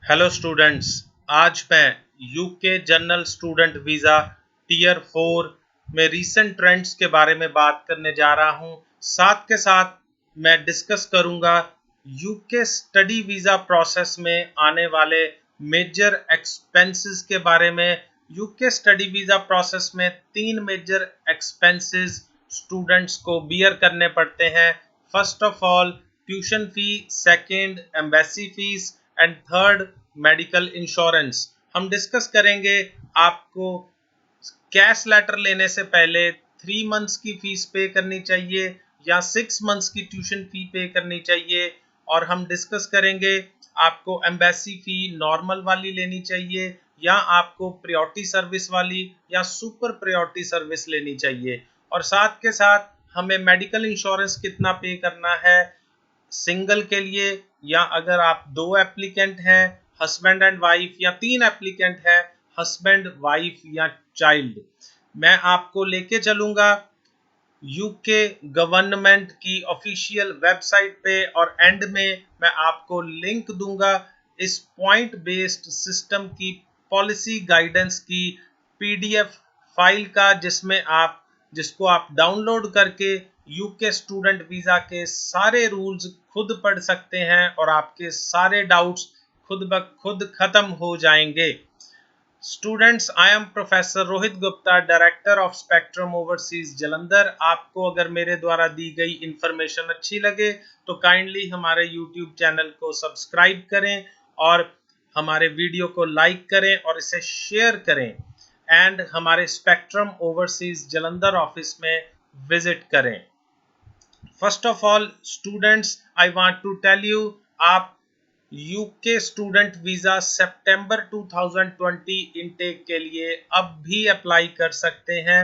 Hello students. आज मैं UK general student visa tier 4 में रीसेंट ट्रेंड्स के बारे में बात करने जा रहा हूं। साथ के साथ मैं डिस्कस करूंगा यूके स्टडी वीज़ा प्रोसेस में आने वाले मेजर एक्सपेंसेस के बारे में। यूके स्टडी वीज़ा प्रोसेस में 3 मेजर एक्सपेंसेस स्टूडेंट्स को बियर करने पड़ते हैं। First of all tuition fee, second embassy fees and third medical insurance. हम डिस्कस करेंगे आपको कैश लेटर लेने से पहले 3 मंथ्स की फीस पे करनी चाहिए या 6 मंथ्स की ट्यूशन फी पे करनी चाहिए, और हम डिस्कस करेंगे आपको एम्बेसी फी नॉर्मल वाली लेनी चाहिए या आपको प्रायोरिटी सर्विस वाली या सुपर प्रायोरिटी सर्विस लेनी चाहिए, और साथ के साथ हमें मेडिकल इंश्योरेंस कितना पे करना है सिंगल के लिए, या अगर आप 2 एप्लीकेंट हैं हस्बैंड एंड वाइफ, या 3 एप्लीकेंट हैं हस्बैंड वाइफ या चाइल्ड। मैं आपको लेके चलूंगा यूके गवर्नमेंट की ऑफिशियल वेबसाइट पे, और एंड में मैं आपको लिंक दूंगा इस पॉइंट बेस्ड सिस्टम की पॉलिसी गाइडेंस की पीडीएफ फाइल का, जिसको आप डाउनलोड करके यूके स्टूडेंट वीज़ा के सारे रूल्स खुद पढ़ सकते हैं और आपके सारे डाउट्स खुद ब खुद खत्म हो जाएंगे। Students, I am professor Rohit Gupta, director of spectrum overseas Jalandhar. आपको अगर मेरे द्वारा दी गई इंफॉर्मेशन अच्छी लगे तो काइंडली हमारे यूट्यूब चैनल को सब्सक्राइब करें और हमारे वीडियो को लाइक करें और इसे शेयर करें, एंड हमारे स्पेक्ट्रम ओवरसीज जलंधर ऑफिस में विजिट करें। First of all students, I want to tell you, आप यूके स्टूडेंट वीज़ा सितंबर 2020 इनटेक के लिए अब भी अप्लाई कर सकते हैं।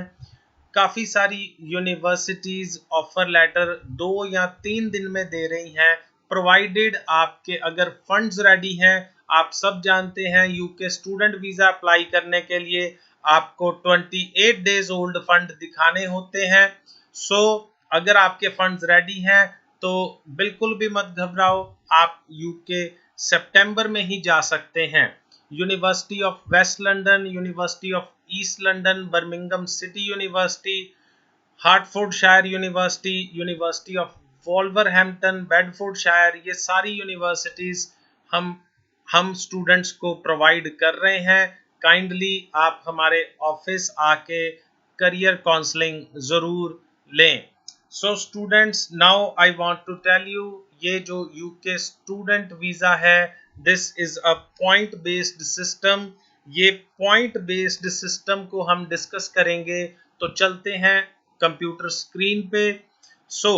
काफ़ी सारी यूनिवर्सिटीज़ ऑफर लेटर 2 या 3 दिन में दे रही हैं, प्रोवाइडेड आपके अगर फंड्स रेडी हैं। आप सब जानते हैं यूके स्टूडेंट वीज़ा अप्लाई करने के लिए आपको 28 डेज ओल्ड फंड दिखाने होते हैं। सो अगर आपके फंड्स रेडी हैं तो बिल्कुल भी मत घबराओ, आप यूके सितंबर में ही जा सकते हैं। University of west London, university of east London, Birmingham city university, Hertfordshire university, university of Wolverhampton, Bedfordshire, ये सारी यूनिवर्सिटीज हम स्टूडेंट्स को प्रोवाइड कर रहे हैं। काइंडली आप हमारे ऑफिस आके करियर काउंसलिंग जरूर लें। So students, now I want to tell you, ये जो यूके स्टूडेंट वीज़ा है, this is a point based system. ये पॉइंट बेस्ड सिस्टम को हम डिस्कस करेंगे, तो चलते हैं कंप्यूटर स्क्रीन पे। सो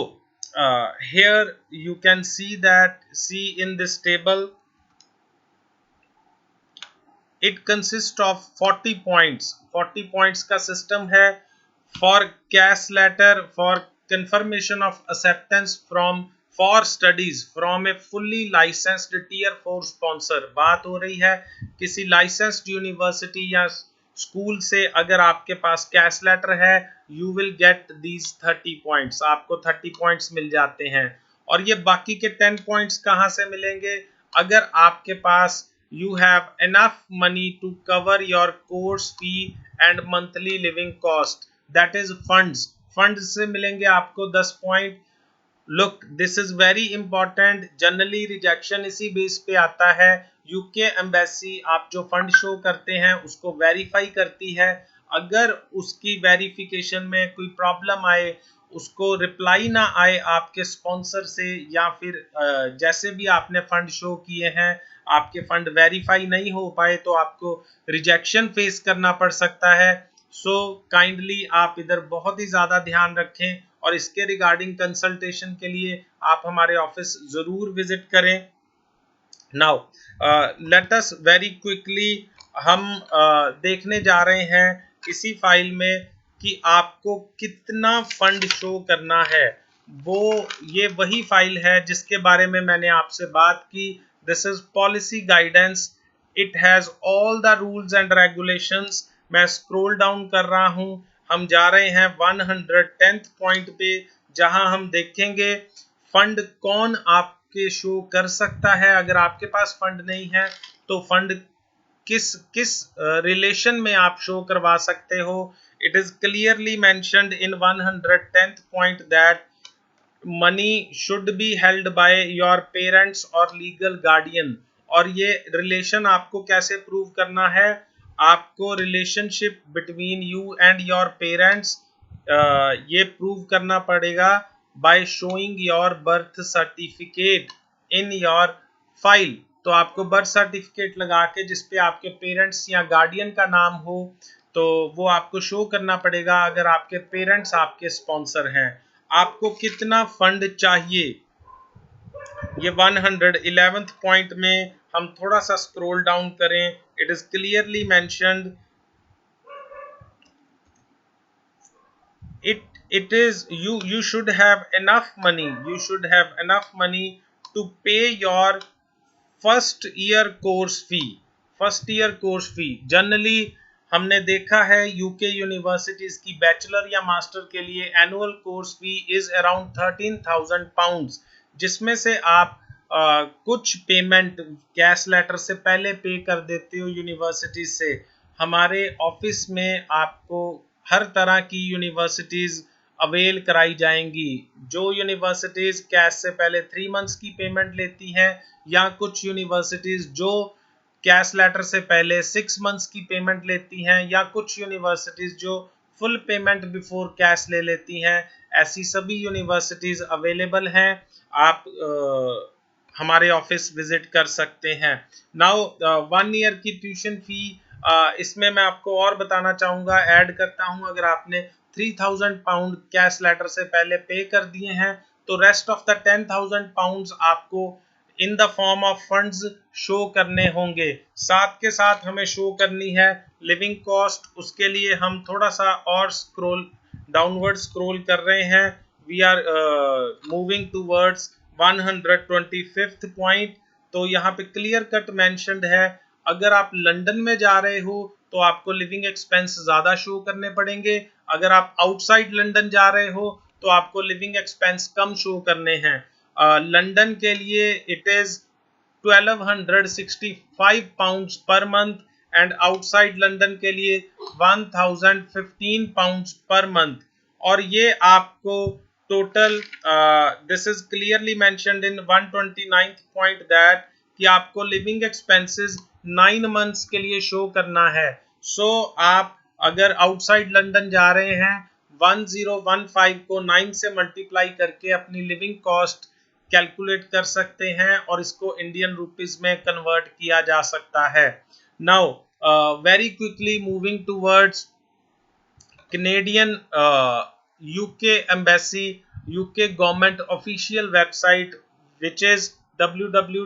here you can see in this table, it consists of 40 points। 40 points का सिस्टम है। For CAS letter, for confirmation of acceptance from for studies from a fully licensed tier 4 sponsor। बात हो रही है किसी licensed university या school से अगर आपके पास कैश लेटर है, you will get these 30 points. आपको 30 पॉइंट्स मिल जाते हैं। और ये बाकी के 10 पॉइंट्स कहाँ से मिलेंगे? अगर आपके पास you have enough money to cover your course fee and monthly living cost, that is funds से मिलेंगे आपको 10 point. Look, this is very important. Generally rejection इसी बेस पे आता है। यूके एम्बेसी आप जो फंड शो करते हैं उसको वेरीफाई करती है। अगर उसकी वेरिफिकेशन में कोई प्रॉब्लम आए, उसको रिप्लाई ना आए आपके स्पॉन्सर से, या फिर जैसे भी आपने फंड शो किए हैं आपके फंड वेरीफाई नहीं हो पाए, तो आपको रिजेक्शन फेस करना पड़ सकता है। सो काइंडली आप इधर बहुत ही ज़्यादा ध्यान रखें, और इसके रिगार्डिंग कंसल्टेशन के लिए आप हमारे ऑफिस ज़रूर विजिट करें। Now let us very quickly, हम देखने जा रहे हैं इसी फाइल में कि आपको कितना फंड शो करना है। वो ये वही फाइल है जिसके बारे में मैंने आपसे बात की। This is policy guidance, it has all the rules and regulations. मैं स्क्रॉल डाउन कर रहा हूं, हम जा रहे हैं 110th पॉइंट पे, जहां हम देखेंगे फंड कौन आपके आपके शो कर सकता है। अगर आपके पास फंड नहीं है तो फंड किस किस रिलेशन में आप शो करवा सकते हो। It is clearly mentioned in 110th point that money should be held by your parents और लीगल गार्डियन। और ये रिलेशन आपको कैसे प्रूव करना है, आपको relationship between you and your parents ये प्रूव करना पड़ेगा by showing your birth certificate in your file. तो आपको बर्थ सर्टिफिकेट लगा के जिसपे आपके पेरेंट्स या गार्डियन का नाम हो तो वो आपको शो करना पड़ेगा अगर आपके पेरेंट्स आपके स्पॉन्सर हैं। आपको कितना फंड चाहिए, ये 111th पॉइंट में हम थोड़ा सा स्क्रॉल डाउन करें, it is clearly mentioned it is you should have enough money to pay your first year course fee. Generally हमने देखा है यूके यूनिवर्सिटीज की बैचलर या मास्टर के लिए annual course fee is around 13,000 pounds, जिसमें से आप कुछ पेमेंट कैश लेटर से पहले पे कर देते हो यूनिवर्सिटी से। हमारे ऑफिस में आपको हर तरह की यूनिवर्सिटीज अवेल कराई जाएंगी। जो यूनिवर्सिटीज कैश से पहले 3 मंथ्स की पेमेंट लेती हैं, या कुछ यूनिवर्सिटीज जो कैश लेटर से पहले 6 मंथ्स की पेमेंट लेती हैं, या कुछ यूनिवर्सिटीज जो फुल पेमेंट बिफोर कैश ले लेती हैं। ऐसी सभी यूनिवर्सिटीज अवेलेबल हैं, आप हमारे ऑफिस विजिट कर सकते हैं। नाउ 1 ईयर की ट्यूशन फी, इसमें मैं आपको और बताना चाहूँगा, ऐड करता हूँ, अगर आपने 3,000 पाउंड कैश लेटर से पहले पे कर दिए हैं तो रेस्ट ऑफ द 10,000 पाउंड्स आपको in the form of funds show करने होंगे। साथ के साथ हमें शो करनी है लिविंग कॉस्ट, उसके लिए हम थोड़ा सा और डाउनवर्ड स्क्रॉल कर रहे हैं। We are moving towards 125th point. तो यहाँ पे क्लियर कट मेंशन्ड है, अगर आप लंदन में जा रहे हो तो आपको लिविंग एक्सपेंस ज्यादा शो करने पड़ेंगे, अगर आप आउटसाइड लंदन जा रहे हो तो आपको लिविंग एक्सपेंस कम शो करने हैं। लंदन के लिए it is 1265 pounds per month and outside London के लिए 1015 पाउंड्स पर मंथ। और ये आपको total this is clearly mentioned in 129th point that कि आपको लिविंग एक्सपेंसेस 9 मंथ्स के लिए शो करना है। सो आप अगर आउटसाइड लंदन जा रहे हैं 1015 को 9 से मल्टीप्लाई करके अपनी लिविंग कॉस्ट कैलकुलेट कर सकते हैं और इसको इंडियन रुपीस में कन्वर्ट किया जा सकता है। Now very quickly moving towards Canadian uk embassy, uk government official website which is www.gov.uk।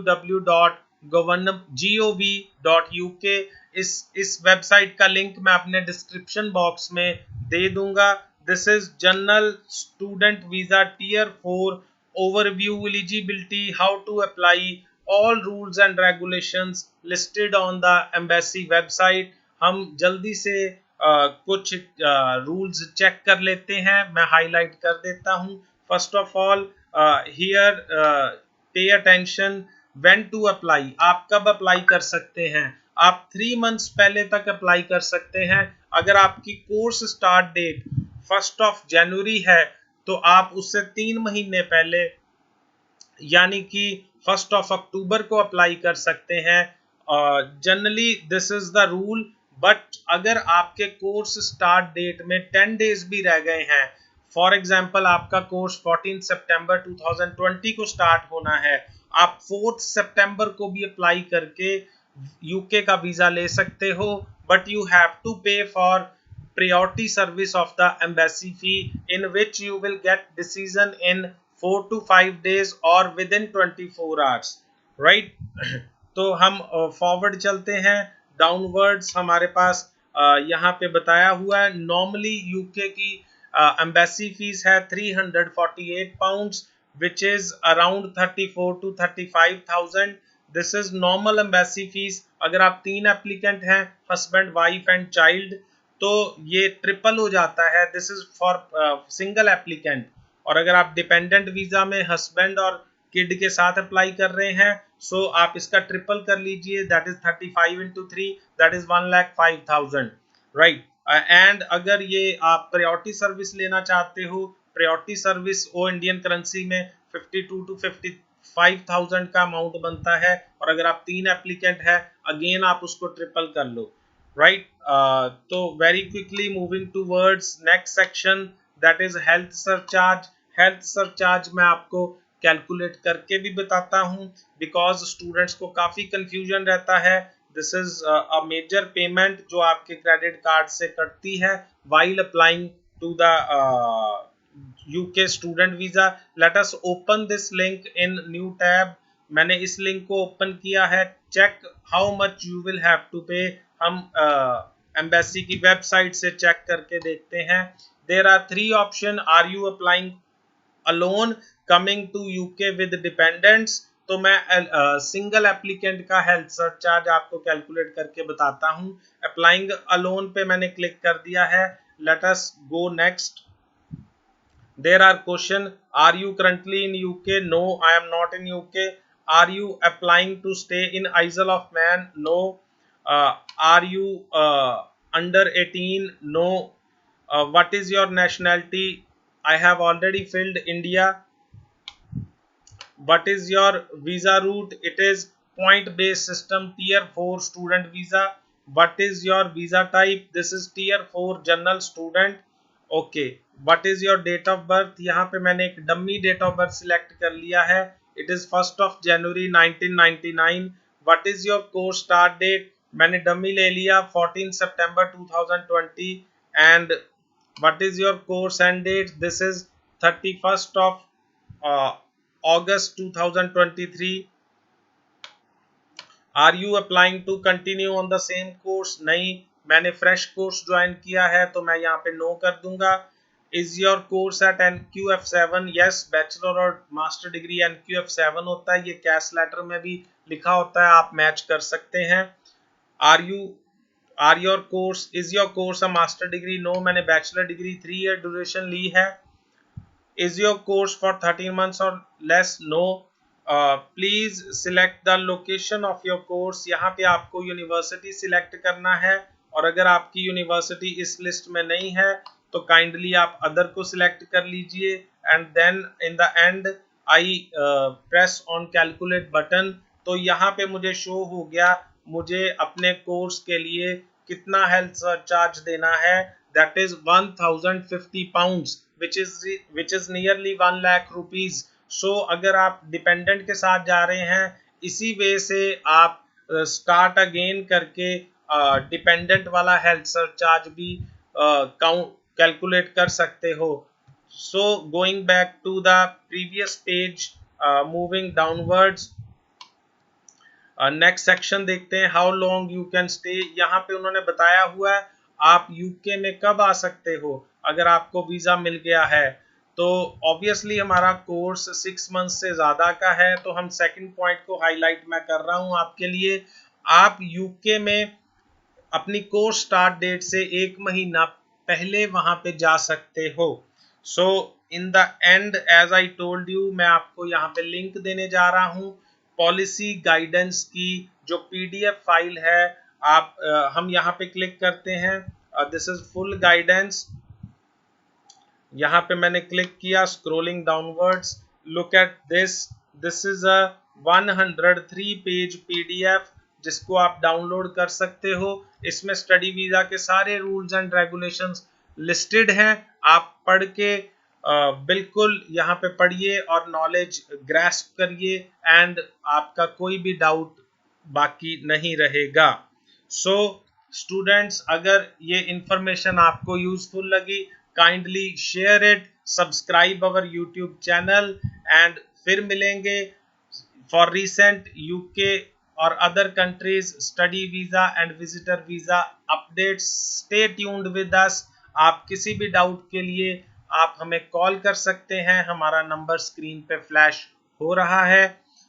इस वेबसाइट का लिंक मैं अपने डिस्क्रिप्शन बॉक्स में दे दूंगा। This is general student visa tier 4 overview, eligibility, how to apply, all rules and regulations listed on the embassy website. हम जल्दी से कुछ रूल्स चेक कर लेते हैं, मैं हाईलाइट कर देता हूं। फर्स्ट ऑफ ऑल हियर पे अटेंशन व्हेन टू अप्लाई, आप कब अप्लाई कर सकते हैं। आप 3 मंथ्स पहले तक अप्लाई कर सकते हैं। अगर आपकी कोर्स स्टार्ट डेट 1 जनवरी है तो आप उससे 3 महीने पहले यानी कि 1 अक्टूबर को अप्लाई कर सकते हैं। Generally this is the rule, but अगर आपके कोर्स स्टार्ट डेट में 10 डेज भी रह गए हैं, फॉर एग्जाम्पल आपका कोर्स 14 सितंबर 2020 को स्टार्ट होना है, आप 4 सितंबर को भी अप्लाई करके यूके का वीजा ले सकते हो, बट यू हैव टू पे for priority service of the embassy fee in which you will get decision in 4 to 5 days or within 24 hours, right? तो हम फॉरवर्ड चलते हैं, डाउनवर्ड्स हमारे पास यहाँ पे बताया हुआ है। नॉर्मली यूके की एम्बेसी फीस है 348 pounds which is around 34 to 35,000। This is normal embassy fees. अगर आप 3 एप्लीकेंट हैं, हस्बैंड, वाइफ एंड चाइल्ड, तो ये ट्रिपल हो जाता है, this is for single applicant. और अगर आप डिपेंडेंट वीजा में हस्बैंड और किड के साथ अप्लाई कर रहे हैं, सो आप इसका ट्रिपल कर लीजिए, that is 35 into 3, that is 1,05,000, right. And अगर ये आप प्रायोरिटी सर्विस लेना चाहते हो, प्रायोरिटी सर्विस वो इंडियन करेंसी में 52 टू 55,000 का अमाउंट बनता है, और अगर आप 3 एप्लीकेंट है, अगेन आप उसको ट्रिपल कर लो, राइट। तो very quickly moving towards next section, that is health surcharge. Health surcharge मैं आपको कैलकुलेट करके भी बताता हूं, बिकॉज स्टूडेंट्स को काफी कंफ्यूजन रहता है। This is a major payment जो आपके क्रेडिट कार्ड से कटती है while applying to the UK student visa. Let us open this link in new tab. मैंने इस लिंक को ओपन किया है। Check how much you will have to pay. हम एम्बेसी की वेबसाइट से चेक करके देखते हैं। There are 3 option. Are you applying alone, coming to UK with dependents. तो मैं सिंगल एप्लीकेंट का हेल्थ सरचार्ज आपको कैलकुलेट करके बताता हूं। अप्लाइंग अलोन पे मैंने क्लिक कर दिया है। Let us go next. There are question, are you currently in UK? No, I am not in UK. Are you applying to stay in Isle of Man? No. Are you under 18? No. What is your nationality? I have already filled India. What is your visa route? It is point based system, tier 4 student visa. What is your visa type? This is tier 4 general student. Okay. What is your date of birth? यहाँ पे मैंने एक dummy date of birth select कर लिया है। It is 1 January 1999। What is your course start date? मैंने dummy ले लिया 14 सितंबर 2020। and what is your course end date? This is 31st of August 2023. Are you applying to continue on the same course? नहीं, मैंने fresh course join किया है, तो मैं यहाँ पे नो कर दूंगा। Is your course at NQF7? Yes, bachelor और मास्टर डिग्री NQF7 होता है। ये कैश लेटर में भी लिखा होता है, आप मैच कर सकते हैं। Are your course, is your course a master degree? No, मैंने बैचलर डिग्री 3 ईयर ड्यूरेशन ली है। Is your course for 13 months or less? No. Please select the location of your course. यहाँ पे आपको यूनिवर्सिटी सिलेक्ट करना है, और अगर आपकी यूनिवर्सिटी इस लिस्ट में नहीं है तो काइंडली आप अदर को सिलेक्ट कर लीजिए। And then in the end I press on calculate button. तो यहाँ पे मुझे शो हो गया मुझे अपने कोर्स के लिए कितना हेल्थ चार्ज देना है। That is 1050 pounds, which is nearly 1 lakh rupees. सो अगर आप डिपेंडेंट के साथ जा रहे हैं, इसी वे से आप स्टार्ट अगेन करके डिपेंडेंट वाला हेल्थ सरचार्ज भी काउंट कैलकुलेट कर सकते हो। So going back to the previous page, moving downwards, next section देखते हैं। How long you can stay. यहाँ पे उन्होंने बताया हुआ है आप यूके में कब आ सकते हो अगर आपको वीजा मिल गया है। तो ऑब्वियसली हमारा कोर्स 6 मंथ से ज्यादा का है, तो हम सेकंड पॉइंट को हाईलाइट मैं कर रहा हूं आपके लिए। आप यूके में अपनी कोर्स स्टार्ट डेट से 1 महीना पहले वहां पे जा सकते हो। So in the end as I told you, मैं आपको यहाँ पे लिंक देने जा रहा हूँ पॉलिसी गाइडेंस की जो पीडीएफ फाइल है। आप हम यहाँ पे क्लिक करते हैं। This is full guidance. यहाँ पे मैंने क्लिक किया, scrolling downwards, look at this is a 103 page PDF जिसको आप डाउनलोड कर सकते हो। इसमें स्टडी वीजा के सारे रूल्स एंड रेगुलेशंस लिस्टेड हैं। आप पढ़ के बिल्कुल यहाँ पे पढ़िए और नॉलेज ग्रैस्प करिए, एंड आपका कोई भी डाउट बाकी नहीं रहेगा। सो स्टूडेंट्स, अगर ये इंफॉर्मेशन आपको यूजफुल लगी, kindly share it, subscribe our YouTube channel, and फिर मिलेंगे फॉर रिसेंट यूके और other countries study visa and visitor visa updates. Stay tuned with us. आप किसी भी डाउट के लिए आप हमें कॉल कर सकते हैं, हमारा नंबर स्क्रीन पे फ्लैश हो रहा है।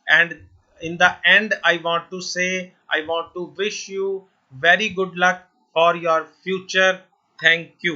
And in the end, I want to wish you very good luck for your future. Thank you.